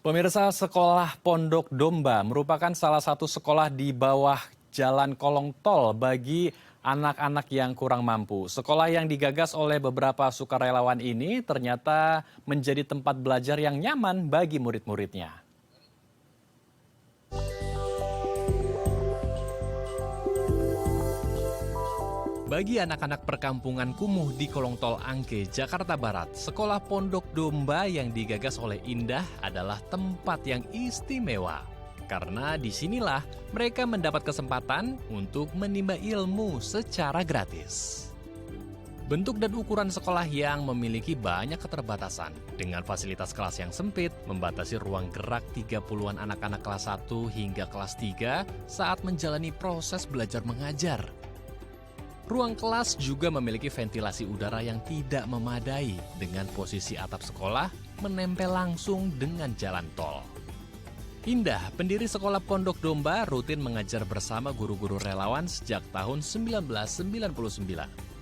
Pemirsa, sekolah Pondok Domba merupakan salah satu sekolah di bawah jalan kolong tol bagi anak-anak yang kurang mampu. Sekolah yang digagas oleh beberapa sukarelawan ini ternyata menjadi tempat belajar yang nyaman bagi murid-muridnya. Bagi anak-anak perkampungan kumuh di kolong tol Angke, Jakarta Barat, sekolah Pondok Domba yang digagas oleh Indah adalah tempat yang istimewa. Karena disinilah mereka mendapat kesempatan untuk menimba ilmu secara gratis. Bentuk dan ukuran sekolah yang memiliki banyak keterbatasan, dengan fasilitas kelas yang sempit, membatasi ruang gerak 30-an anak-anak kelas 1 hingga kelas 3 saat menjalani proses belajar mengajar. Ruang kelas juga memiliki ventilasi udara yang tidak memadai dengan posisi atap sekolah menempel langsung dengan jalan tol. Indah, pendiri sekolah Pondok Domba, rutin mengajar bersama guru-guru relawan sejak tahun 1999.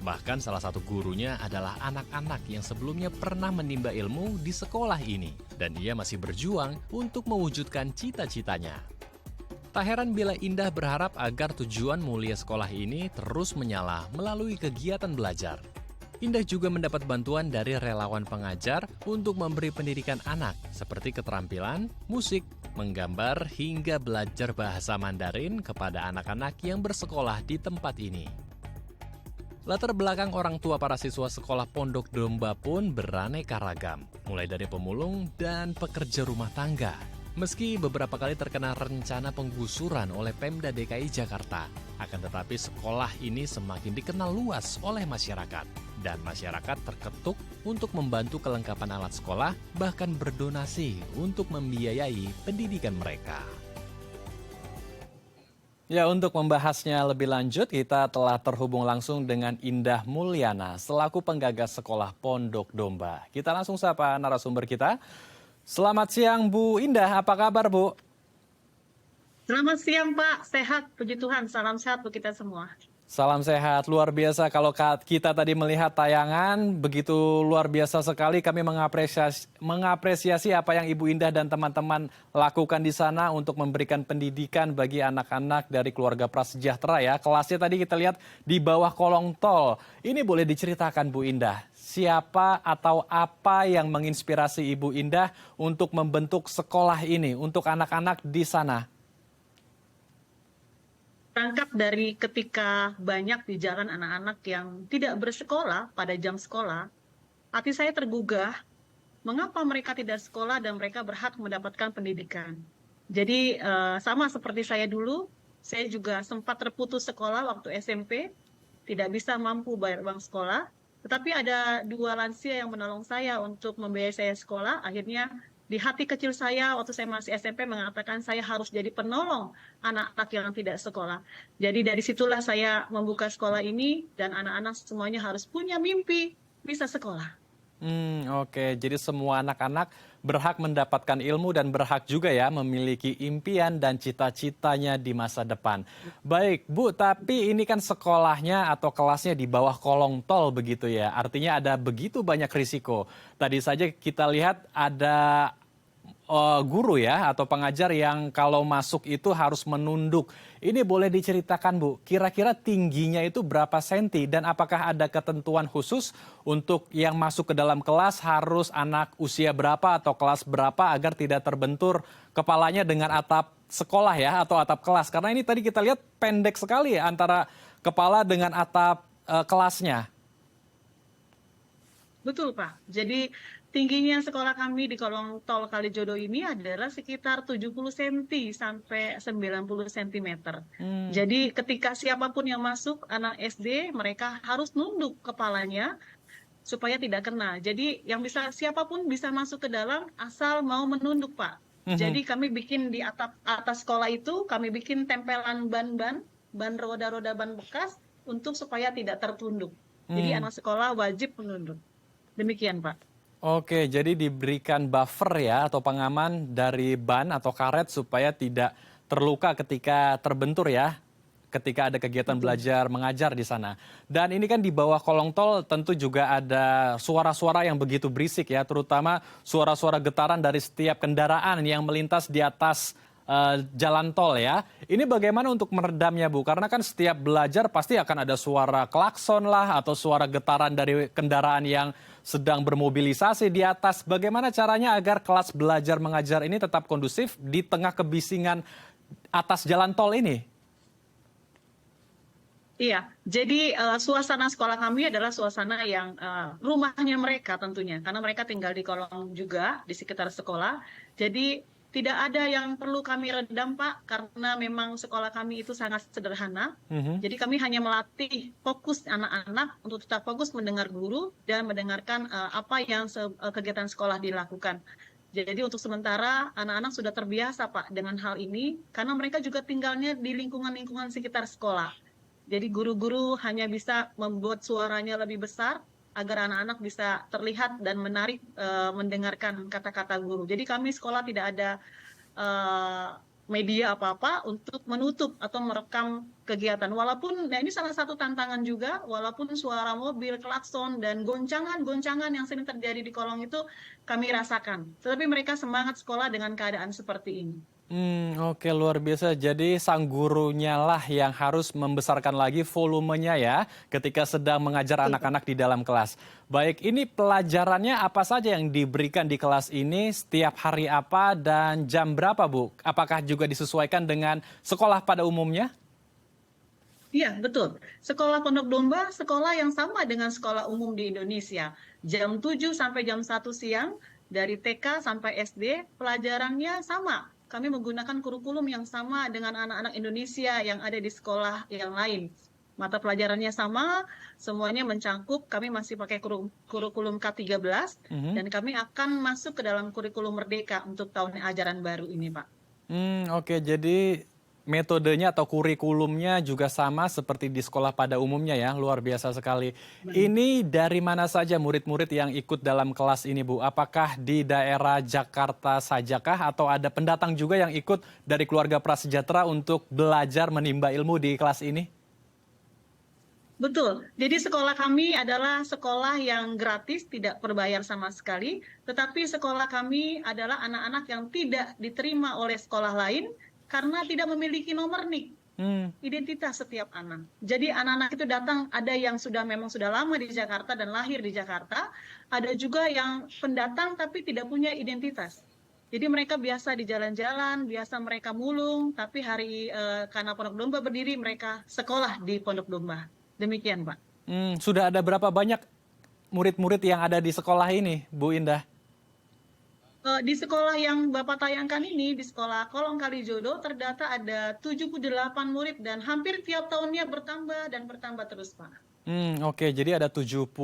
Bahkan salah satu gurunya adalah anak-anak yang sebelumnya pernah menimba ilmu di sekolah ini. Dan ia masih berjuang untuk mewujudkan cita-citanya. Tak heran bila Indah berharap agar tujuan mulia sekolah ini terus menyala melalui kegiatan belajar. Indah juga mendapat bantuan dari relawan pengajar untuk memberi pendidikan anak seperti keterampilan, musik, menggambar, hingga belajar bahasa Mandarin kepada anak-anak yang bersekolah di tempat ini. Latar belakang orang tua para siswa sekolah Pondok Domba pun beraneka ragam, mulai dari pemulung dan pekerja rumah tangga. Meski beberapa kali terkena rencana penggusuran oleh Pemda DKI Jakarta, akan tetapi sekolah ini semakin dikenal luas oleh masyarakat. Dan masyarakat terketuk untuk membantu kelengkapan alat sekolah, bahkan berdonasi untuk membiayai pendidikan mereka. Ya, untuk membahasnya lebih lanjut, kita telah terhubung langsung dengan Indah Mulyana, selaku penggagas sekolah Pondok Domba. Kita langsung sapa narasumber kita. Selamat siang Bu Indah, apa kabar Bu? Selamat siang Pak, sehat, puji Tuhan, salam sehat untuk kita semua. Salam sehat, luar biasa kalau kita tadi melihat tayangan, begitu luar biasa sekali kami mengapresiasi apa yang Ibu Indah dan teman-teman lakukan di sana untuk memberikan pendidikan bagi anak-anak dari keluarga prasejahtera ya. Kelasnya tadi kita lihat di bawah kolong tol. Ini boleh diceritakan Bu Indah, siapa atau apa yang menginspirasi Ibu Indah untuk membentuk sekolah ini untuk anak-anak di sana? Tangkap dari ketika banyak di jalan anak-anak yang tidak bersekolah pada jam sekolah, hati saya tergugah mengapa mereka tidak sekolah dan mereka berhak mendapatkan pendidikan. Jadi sama seperti saya dulu, saya juga sempat terputus sekolah waktu SMP, tidak bisa mampu bayar uang sekolah, tetapi ada 2 lansia yang menolong saya untuk membiayai saya sekolah. Akhirnya di hati kecil saya waktu saya masih SMP mengatakan saya harus jadi penolong anak-anak yang tidak sekolah. Jadi dari situlah saya membuka sekolah ini dan anak-anak semuanya harus punya mimpi bisa sekolah. Oke, jadi semua anak-anak berhak mendapatkan ilmu dan berhak juga ya memiliki impian dan cita-citanya di masa depan. Baik Bu, tapi ini kan sekolahnya atau kelasnya di bawah kolong tol begitu ya. Artinya ada begitu banyak risiko. Tadi saja kita lihat ada guru ya atau pengajar yang kalau masuk itu harus menunduk. Ini boleh diceritakan Bu, kira-kira tingginya itu berapa senti dan apakah ada ketentuan khusus untuk yang masuk ke dalam kelas harus anak usia berapa atau kelas berapa agar tidak terbentur kepalanya dengan atap sekolah ya atau atap kelas. Karena ini tadi kita lihat pendek sekali ya antara kepala dengan atap kelasnya. Betul Pak, jadi tingginya sekolah kami di kolong tol Kalijodo ini adalah sekitar 70 cm sampai 90 cm. Jadi ketika siapapun yang masuk, anak SD, mereka harus nunduk kepalanya supaya tidak kena. Jadi yang bisa siapapun bisa masuk ke dalam asal mau menunduk Pak. Jadi kami bikin di atap atas sekolah itu, kami bikin tempelan ban roda-roda ban bekas untuk supaya tidak tertunduk. Jadi anak sekolah wajib menunduk. Demikian Pak. Oke, jadi diberikan buffer ya atau pengaman dari ban atau karet supaya tidak terluka ketika terbentur ya ketika ada kegiatan betul. belajar mengajar di sana. Dan ini kan di bawah kolong tol tentu juga ada suara-suara yang begitu berisik ya, terutama suara-suara getaran dari setiap kendaraan yang melintas di atas jalan tol ya. Ini bagaimana untuk meredamnya Bu? Karena kan setiap belajar pasti akan ada suara klakson lah atau suara getaran dari kendaraan yang sedang bermobilisasi di atas. Bagaimana caranya agar kelas belajar mengajar ini tetap kondusif di tengah kebisingan atas jalan tol ini? Iya, jadi suasana sekolah kami adalah suasana yang rumahnya mereka tentunya, karena mereka tinggal di kolong juga di sekitar sekolah. Jadi tidak ada yang perlu kami redam, Pak, karena memang sekolah kami itu sangat sederhana. Mhm. Jadi kami hanya melatih fokus anak-anak untuk tetap fokus mendengar guru dan mendengarkan apa yang kegiatan sekolah dilakukan. Jadi untuk sementara anak-anak sudah terbiasa, Pak, dengan hal ini karena mereka juga tinggalnya di lingkungan-lingkungan sekitar sekolah. Jadi guru-guru hanya bisa membuat suaranya lebih besar agar anak-anak bisa terlihat dan menarik mendengarkan kata-kata guru. Jadi kami sekolah tidak ada eh, media apa-apa untuk menutup atau merekam kegiatan. Walaupun, nah ini salah satu tantangan juga, walaupun suara mobil, klakson, dan goncangan-goncangan yang sering terjadi di kolong itu kami rasakan. Tetapi mereka semangat sekolah dengan keadaan seperti ini. Oke luar biasa. Jadi sang gurunya lah yang harus membesarkan lagi volumenya ya ketika sedang mengajar Betul, Pak. anak-anak di dalam kelas. Baik, ini pelajarannya apa saja yang diberikan di kelas ini, setiap hari apa dan jam berapa, Bu? Apakah juga disesuaikan dengan sekolah pada umumnya? Iya, betul. Sekolah Pondok Domba, sekolah yang sama dengan sekolah umum di Indonesia. Jam 7 sampai jam 1 siang, dari TK sampai SD, pelajarannya sama. Kami menggunakan kurikulum yang sama dengan anak-anak Indonesia yang ada di sekolah yang lain. Mata pelajarannya sama, semuanya mencangkup, kami masih pakai kurikulum K13, Mhm. dan kami akan masuk ke dalam kurikulum Merdeka untuk tahun ajaran baru ini, Pak. Oke. Jadi metodenya atau kurikulumnya juga sama seperti di sekolah pada umumnya ya, luar biasa sekali. Ini dari mana saja murid-murid yang ikut dalam kelas ini, Bu? Apakah di daerah Jakarta sajakah atau ada pendatang juga yang ikut dari keluarga prasejahtera untuk belajar menimba ilmu di kelas ini? Betul. Jadi sekolah kami adalah sekolah yang gratis, tidak berbayar sama sekali. Tetapi sekolah kami adalah anak-anak yang tidak diterima oleh sekolah lain karena tidak memiliki nomor NIK, Hmm. identitas setiap anak. Jadi anak-anak itu datang, ada yang memang sudah lama di Jakarta dan lahir di Jakarta, ada juga yang pendatang tapi tidak punya identitas. Jadi mereka biasa di jalan-jalan, biasa mereka mulung, tapi karena Pondok Domba berdiri, mereka sekolah di Pondok Domba. Demikian, Pak. Sudah ada berapa banyak murid-murid yang ada di sekolah ini, Bu Indah? Di sekolah yang Bapak tayangkan ini, di sekolah Kolong Kalijodo, terdata ada 78 murid dan hampir tiap tahunnya bertambah dan bertambah terus, Pak. Oke. Jadi ada 78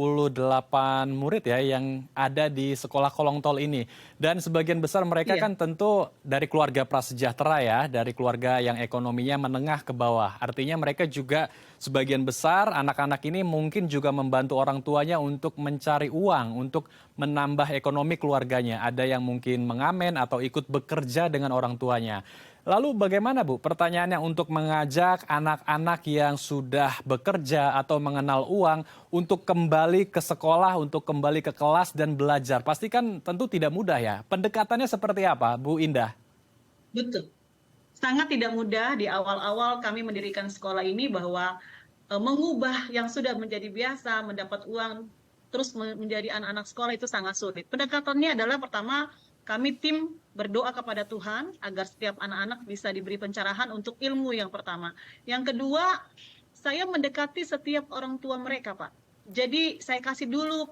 murid ya yang ada di sekolah kolong tol ini. Dan sebagian besar mereka Iya, kan tentu dari keluarga prasejahtera ya, dari keluarga yang ekonominya menengah ke bawah. Artinya mereka juga sebagian besar anak-anak ini mungkin juga membantu orang tuanya untuk mencari uang, untuk menambah ekonomi keluarganya. Ada yang mungkin mengamen atau ikut bekerja dengan orang tuanya. Lalu bagaimana Bu, pertanyaannya untuk mengajak anak-anak yang sudah bekerja atau mengenal uang untuk kembali ke sekolah, untuk kembali ke kelas dan belajar. Pasti kan tentu tidak mudah ya. Pendekatannya seperti apa Bu Indah? betul. Sangat tidak mudah di awal-awal kami mendirikan sekolah ini bahwa mengubah yang sudah menjadi biasa, mendapat uang, terus menjadi anak-anak sekolah itu sangat sulit. Pendekatannya adalah pertama, kami tim berdoa kepada Tuhan agar setiap anak-anak bisa diberi pencerahan untuk ilmu yang pertama. Yang kedua, saya mendekati setiap orang tua mereka, Pak. Jadi saya kasih dulu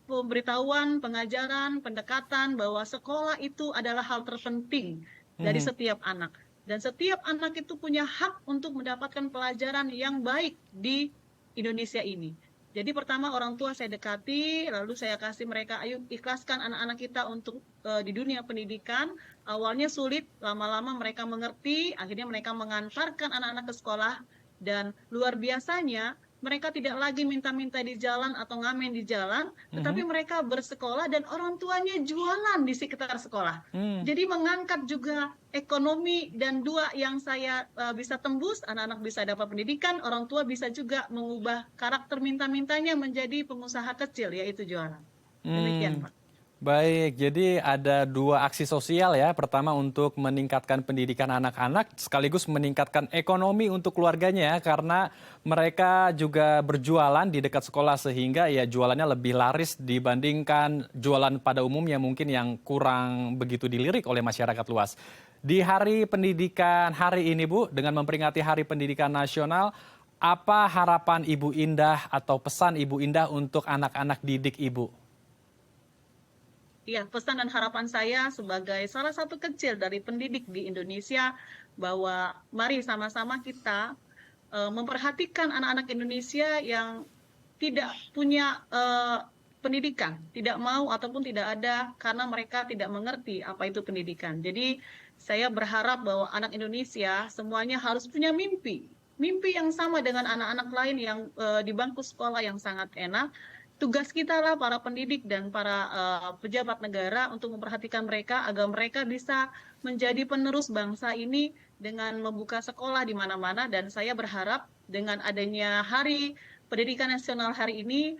pemberitahuan, pengajaran, pendekatan bahwa sekolah itu adalah hal terpenting dari Mhm. setiap anak. Dan setiap anak itu punya hak untuk mendapatkan pelajaran yang baik di Indonesia ini. Jadi pertama orang tua saya dekati, lalu saya kasih mereka, ayo ikhlaskan anak-anak kita untuk di dunia pendidikan. Awalnya sulit, lama-lama mereka mengerti, akhirnya mereka mengantarkan anak-anak ke sekolah. Dan luar biasanya, mereka tidak lagi minta-minta di jalan atau ngamen di jalan, tetapi mereka bersekolah dan orang tuanya jualan di sekitar sekolah. Jadi mengangkat juga ekonomi, dan dua yang saya bisa tembus, anak-anak bisa dapat pendidikan, orang tua bisa juga mengubah karakter minta-mintanya menjadi pengusaha kecil, yaitu jualan. Demikian, Pak. Baik, jadi ada dua aksi sosial ya. Pertama untuk meningkatkan pendidikan anak-anak sekaligus meningkatkan ekonomi untuk keluarganya ya, karena mereka juga berjualan di dekat sekolah sehingga ya jualannya lebih laris dibandingkan jualan pada umumnya mungkin yang kurang begitu dilirik oleh masyarakat luas. Di Hari Pendidikan hari ini Bu, dengan memperingati Hari Pendidikan Nasional, apa harapan Ibu Indah atau pesan Ibu Indah untuk anak-anak didik Ibu? Iya, pesan dan harapan saya sebagai salah satu kecil dari pendidik di Indonesia, bahwa mari sama-sama kita memperhatikan anak-anak Indonesia yang tidak punya pendidikan, tidak mau ataupun tidak ada karena mereka tidak mengerti apa itu pendidikan. Jadi saya berharap bahwa anak Indonesia semuanya harus punya mimpi. Mimpi yang sama dengan anak-anak lain yang di bangku sekolah yang sangat enak. Tugas kita lah para pendidik dan para pejabat negara untuk memperhatikan mereka agar mereka bisa menjadi penerus bangsa ini dengan membuka sekolah di mana-mana. Dan saya berharap dengan adanya Hari Pendidikan Nasional hari ini,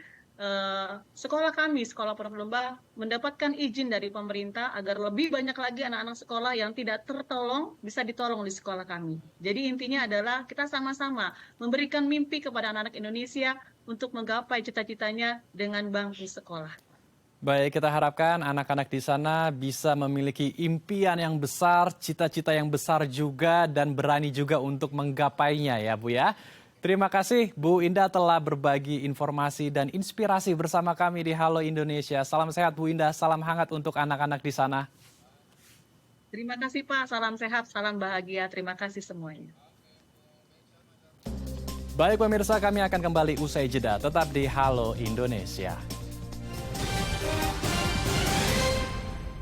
sekolah kami, Sekolah Pondok Domba, mendapatkan izin dari pemerintah agar lebih banyak lagi anak-anak sekolah yang tidak tertolong bisa ditolong di sekolah kami. Jadi intinya adalah kita sama-sama memberikan mimpi kepada anak-anak Indonesia untuk menggapai cita-citanya dengan bangku sekolah. Baik, kita harapkan anak-anak di sana bisa memiliki impian yang besar, cita-cita yang besar juga, dan berani juga untuk menggapainya ya Bu ya. Terima kasih Bu Indah telah berbagi informasi dan inspirasi bersama kami di Halo Indonesia. Salam sehat Bu Indah, salam hangat untuk anak-anak di sana. Terima kasih Pak, salam sehat, salam bahagia, terima kasih semuanya. Baik pemirsa, kami akan kembali usai jeda, tetap di Halo Indonesia.